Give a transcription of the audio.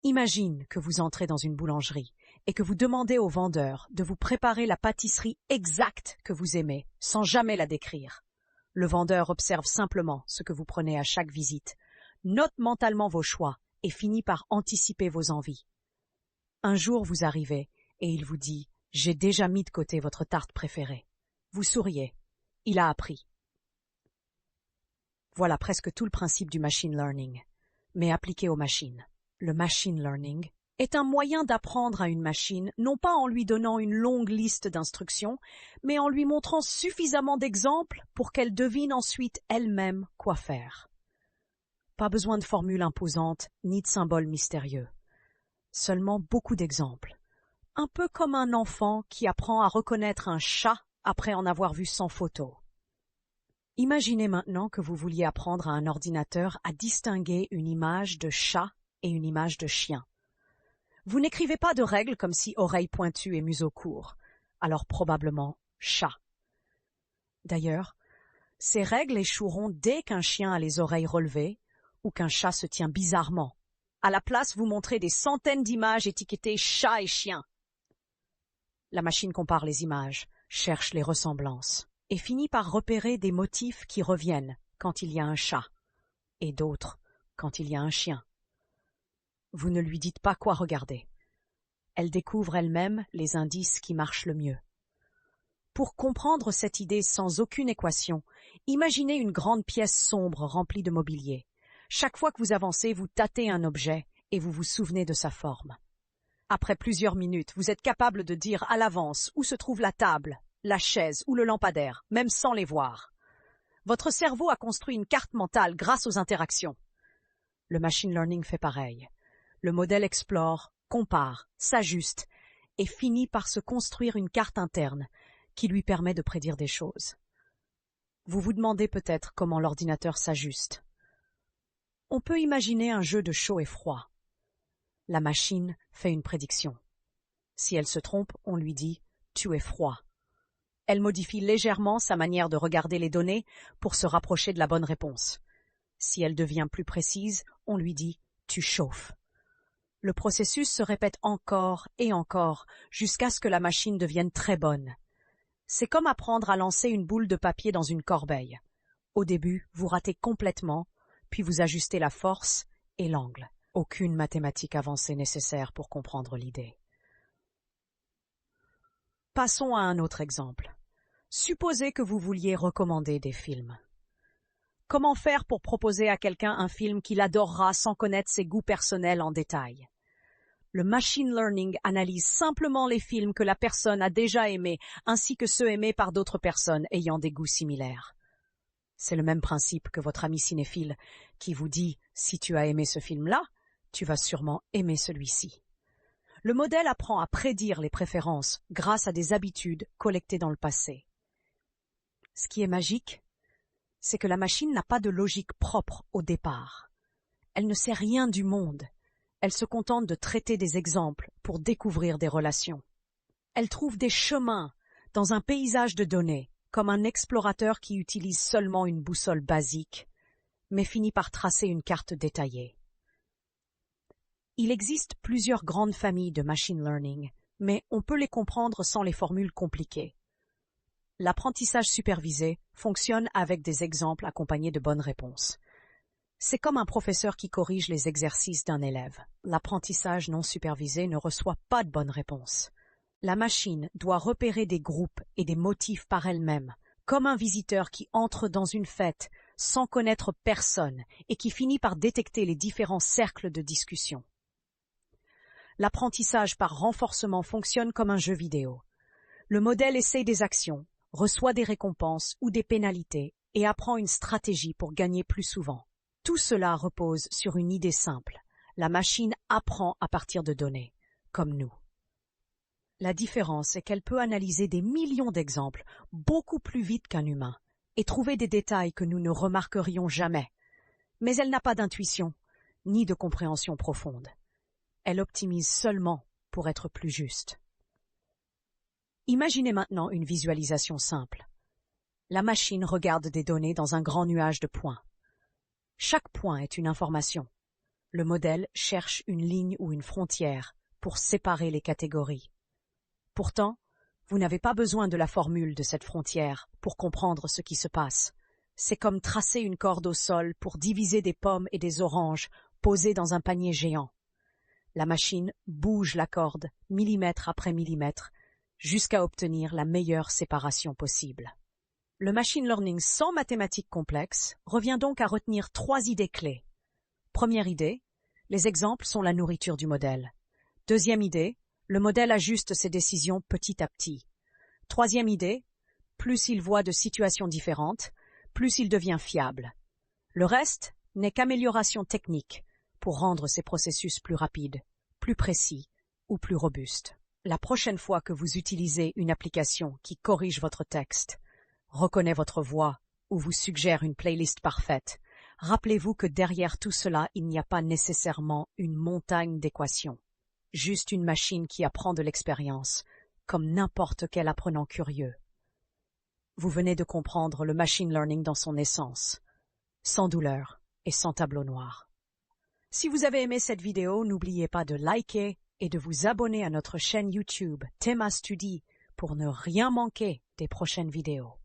Imagine que vous entrez dans une boulangerie et que vous demandez au vendeur de vous préparer la pâtisserie exacte que vous aimez, sans jamais la décrire. Le vendeur observe simplement ce que vous prenez à chaque visite, note mentalement vos choix et finit par anticiper vos envies. Un jour vous arrivez et il vous dit « J'ai déjà mis de côté votre tarte préférée ». Vous souriez. Il a appris. Voilà presque tout le principe du machine learning, mais appliqué aux machines. Le machine learning est un moyen d'apprendre à une machine, non pas en lui donnant une longue liste d'instructions, mais en lui montrant suffisamment d'exemples pour qu'elle devine ensuite elle-même quoi faire. Pas besoin de formules imposantes ni de symboles mystérieux. Seulement beaucoup d'exemples. Un peu comme un enfant qui apprend à reconnaître un chat après en avoir vu 100 photos. Imaginez maintenant que vous vouliez apprendre à un ordinateur à distinguer une image de chat et une image de chien. Vous n'écrivez pas de règles comme si oreilles pointues et museau court, alors probablement chat. D'ailleurs, ces règles échoueront dès qu'un chien a les oreilles relevées ou qu'un chat se tient bizarrement. À la place, vous montrez des centaines d'images étiquetées chat et chien. La machine compare les images, cherche les ressemblances et finit par repérer des motifs qui reviennent quand il y a un chat et d'autres quand il y a un chien. Vous ne lui dites pas quoi regarder. Elle découvre elle-même les indices qui marchent le mieux. Pour comprendre cette idée sans aucune équation, imaginez une grande pièce sombre remplie de mobilier. Chaque fois que vous avancez, vous tâtez un objet et vous vous souvenez de sa forme. Après plusieurs minutes, vous êtes capable de dire à l'avance où se trouve la table, la chaise ou le lampadaire, même sans les voir. Votre cerveau a construit une carte mentale grâce aux interactions. Le machine learning fait pareil. Le modèle explore, compare, s'ajuste et finit par se construire une carte interne qui lui permet de prédire des choses. Vous vous demandez peut-être comment l'ordinateur s'ajuste. On peut imaginer un jeu de chaud et froid. La machine fait une prédiction. Si elle se trompe, on lui dit « tu es froid ». Elle modifie légèrement sa manière de regarder les données pour se rapprocher de la bonne réponse. Si elle devient plus précise, on lui dit « tu chauffes ». Le processus se répète encore et encore jusqu'à ce que la machine devienne très bonne. C'est comme apprendre à lancer une boule de papier dans une corbeille. Au début, vous ratez complètement, puis vous ajustez la force et l'angle. Aucune mathématique avancée nécessaire pour comprendre l'idée. Passons à un autre exemple. Supposez que vous vouliez recommander des films. Comment faire pour proposer à quelqu'un un film qu'il adorera sans connaître ses goûts personnels en détail? Le machine learning analyse simplement les films que la personne a déjà aimés, ainsi que ceux aimés par d'autres personnes ayant des goûts similaires. C'est le même principe que votre ami cinéphile qui vous dit « si tu as aimé ce film-là, tu vas sûrement aimer celui-ci ». Le modèle apprend à prédire les préférences grâce à des habitudes collectées dans le passé. Ce qui est magique, c'est que la machine n'a pas de logique propre au départ. Elle ne sait rien du monde. Elle se contente de traiter des exemples pour découvrir des relations. Elle trouve des chemins dans un paysage de données, comme un explorateur qui utilise seulement une boussole basique, mais finit par tracer une carte détaillée. Il existe plusieurs grandes familles de machine learning, mais on peut les comprendre sans les formules compliquées. L'apprentissage supervisé fonctionne avec des exemples accompagnés de bonnes réponses. C'est comme un professeur qui corrige les exercices d'un élève. L'apprentissage non supervisé ne reçoit pas de bonnes réponses. La machine doit repérer des groupes et des motifs par elle-même, comme un visiteur qui entre dans une fête sans connaître personne et qui finit par détecter les différents cercles de discussion. L'apprentissage par renforcement fonctionne comme un jeu vidéo. Le modèle essaie des actions, reçoit des récompenses ou des pénalités et apprend une stratégie pour gagner plus souvent. Tout cela repose sur une idée simple. La machine apprend à partir de données, comme nous. La différence est qu'elle peut analyser des millions d'exemples beaucoup plus vite qu'un humain et trouver des détails que nous ne remarquerions jamais. Mais elle n'a pas d'intuition, ni de compréhension profonde. Elle optimise seulement pour être plus juste. Imaginez maintenant une visualisation simple. La machine regarde des données dans un grand nuage de points. Chaque point est une information. Le modèle cherche une ligne ou une frontière pour séparer les catégories. Pourtant, vous n'avez pas besoin de la formule de cette frontière pour comprendre ce qui se passe. C'est comme tracer une corde au sol pour diviser des pommes et des oranges posées dans un panier géant. La machine bouge la corde millimètre après millimètre jusqu'à obtenir la meilleure séparation possible. Le machine learning sans mathématiques complexes revient donc à retenir 3 idées clés. Première idée, les exemples sont la nourriture du modèle. Deuxième idée, le modèle ajuste ses décisions petit à petit. Troisième idée, plus il voit de situations différentes, plus il devient fiable. Le reste n'est qu'amélioration technique pour rendre ces processus plus rapides, plus précis ou plus robustes. La prochaine fois que vous utilisez une application qui corrige votre texte, reconnaît votre voix ou vous suggère une playlist parfaite, rappelez-vous que derrière tout cela, il n'y a pas nécessairement une montagne d'équations. Juste une machine qui apprend de l'expérience, comme n'importe quel apprenant curieux. Vous venez de comprendre le machine learning dans son essence, sans douleur et sans tableau noir. Si vous avez aimé cette vidéo, n'oubliez pas de liker et de vous abonner à notre chaîne YouTube Tema Studi pour ne rien manquer des prochaines vidéos.